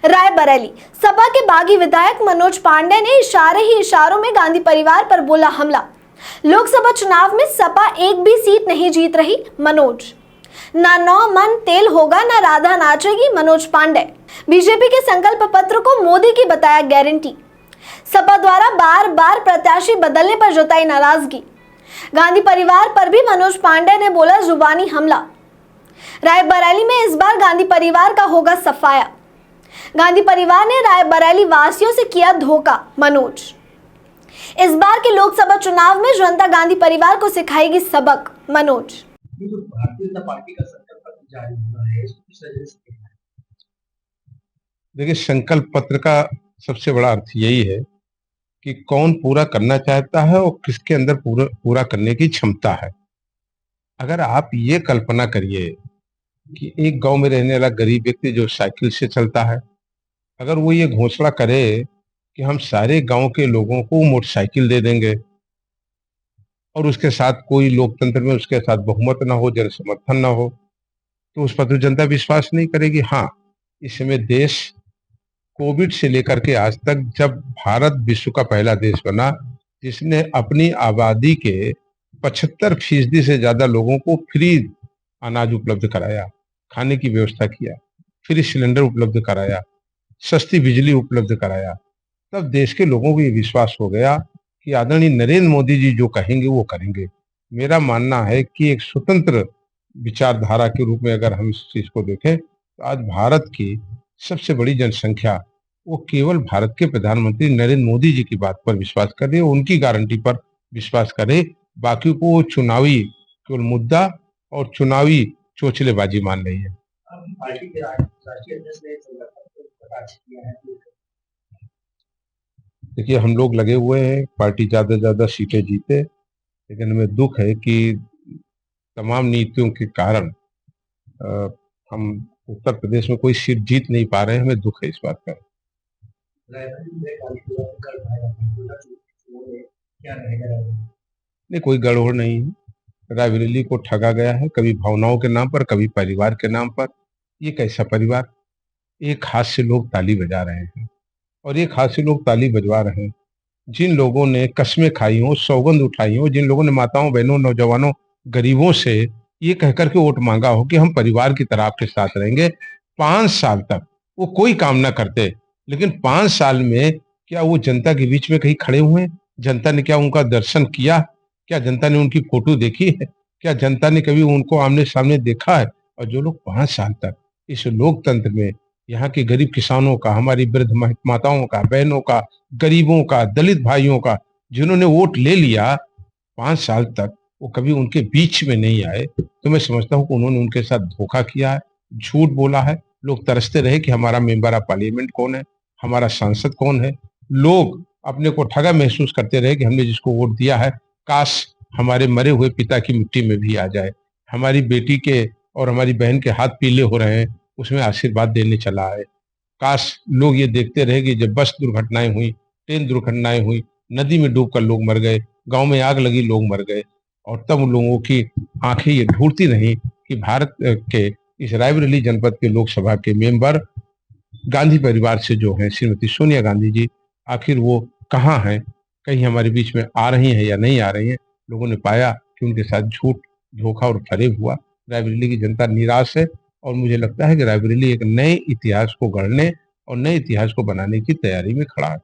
रायबरेली सपा के बागी विधायक मनोज पांडे ने इशारे ही इशारों में गांधी परिवार पर बोला हमला। लोकसभा चुनाव में सपा एक भी सीट नहीं जीत रही। मनोज, ना 9 मन तेल होगा ना राधा नाचेगी। मनोज पांडे, बीजेपी के संकल्प पत्र को मोदी की बताया गारंटी। सपा द्वारा बार बार प्रत्याशी बदलने पर जताई नाराजगी। गांधी परिवार पर भी मनोज पांडे ने बोला जुबानी हमला। रायबरेली में इस बार गांधी परिवार का होगा सफाया। गांधी परिवार ने रायबरेली वासियों से किया धोखा। मनोज, इस बार के लोकसभा चुनाव में जनता गांधी परिवार को सिखाएगी सबक। मनोज, भारतीय जनता पार्टी का संकल्प पत्र जारी हुआ है, इसको किस वजह से? देखिए, संकल्प पत्र का सबसे बड़ा अर्थ यही है कि कौन पूरा करना चाहता है और किसके अंदर पूरा करने की क्षमता है। अगर आप ये कल्पना करिए कि एक गांव में रहने वाला गरीब व्यक्ति जो साइकिल से चलता है, अगर वो ये घोषणा करे कि हम सारे गांव के लोगों को मोटरसाइकिल दे देंगे और उसके साथ कोई लोकतंत्र में उसके साथ बहुमत ना हो, जन समर्थन ना हो, तो उस पर तो जनता विश्वास नहीं करेगी। हाँ, इस समय देश कोविड से लेकर के आज तक, जब भारत विश्व का पहला देश बना जिसने अपनी आबादी के 75% से ज्यादा लोगों को फ्री अनाज उपलब्ध कराया, खाने की व्यवस्था किया, फ्री सिलेंडर उपलब्ध कराया, सस्ती बिजली उपलब्ध कराया, तब देश के लोगों को ये विश्वास हो गया कि आदरणीय नरेंद्र मोदी जी जो कहेंगे वो करेंगे। मेरा मानना है कि एक स्वतंत्र विचारधारा के रूप में अगर हम इस चीज को देखें तो आज भारत की सबसे बड़ी जनसंख्या वो केवल भारत के प्रधानमंत्री नरेंद्र मोदी जी की बात पर विश्वास कर रही है, उनकी गारंटी पर विश्वास करे। बाकी को वो चुनावी केवल मुद्दा और चुनावी चोचलेबाजी मान रही है। पार्टी के राष्ट्रीय अध्यक्ष ने प्रकाशित किया है। देखिए, हम लोग लगे हुए हैं पार्टी ज्यादा से ज्यादा सीटें जीते, लेकिन हमें दुख है कि तमाम नीतियों के कारण हम उत्तर प्रदेश में कोई सीट जीत नहीं पा रहे हैं। हमें दुख है इस बात का। नहीं, कोई गड़बड़ नहीं है। रायबरेली को ठगा गया है, कभी भावनाओं के नाम पर, कभी परिवार के नाम पर। ये कैसा परिवार? एक हाथ से लोग ताली बजा रहे हैं और एक हाथ से लोग ताली बजवा रहे हैं जिन लोगों ने कस्में खाई हो, सौगंध उठाई हो, जिन लोगों ने माताओं, बहनों, नौजवानों, गरीबों से ये कहकर के वोट मांगा हो कि हम परिवार की तरह आपके साथ रहेंगे। 5 साल तक वो कोई काम ना करते, लेकिन 5 साल में क्या वो जनता के बीच में कहीं खड़े हुए? जनता ने क्या उनका दर्शन किया? क्या जनता ने उनकी फोटो देखी है? क्या जनता ने कभी उनको आमने सामने देखा है? और जो लोग 5 साल तक इस लोकतंत्र में यहाँ के गरीब किसानों का, हमारी वृद्ध माताओं का, बहनों का, गरीबों का, दलित भाइयों का, जिन्होंने वोट ले लिया 5 साल तक, वो कभी उनके बीच में नहीं आए, तो मैं समझता हूँ कि उन्होंने उनके साथ धोखा किया है, झूठ बोला है। लोग तरसते रहे कि हमारा मेंबर ऑफ पार्लियामेंट कौन है, हमारा सांसद कौन है। लोग अपने को ठगा महसूस करते रहे कि हमने जिसको वोट दिया है, काश हमारे मरे हुए पिता की मिट्टी में भी आ जाए। हमारी बेटी के और हमारी बहन के हाथ पीले हो रहे हैं, उसमें आशीर्वाद देने चला है। काश लोग ये देखते रहे कि जब बस दुर्घटनाएं हुई, ट्रेन दुर्घटनाएं हुई, नदी में डूबकर लोग मर गए, गांव में आग लगी, लोग मर गए, और तब उन लोगों की आंखें ये ढूंढती नहीं कि भारत के इस रायबरेली जनपद के लोकसभा के मेंबर गांधी परिवार से जो है श्रीमती सोनिया गांधी जी, आखिर वो कहाँ हैं, कहीं हमारे बीच में आ रही हैं या नहीं आ रही हैं। लोगों ने पाया कि उनके साथ झूठ, धोखा और फरेब हुआ। रायबरेली की जनता निराश है और मुझे लगता है कि रायबरेली एक नए इतिहास को गढ़ने और नए इतिहास को बनाने की तैयारी में खड़ा है।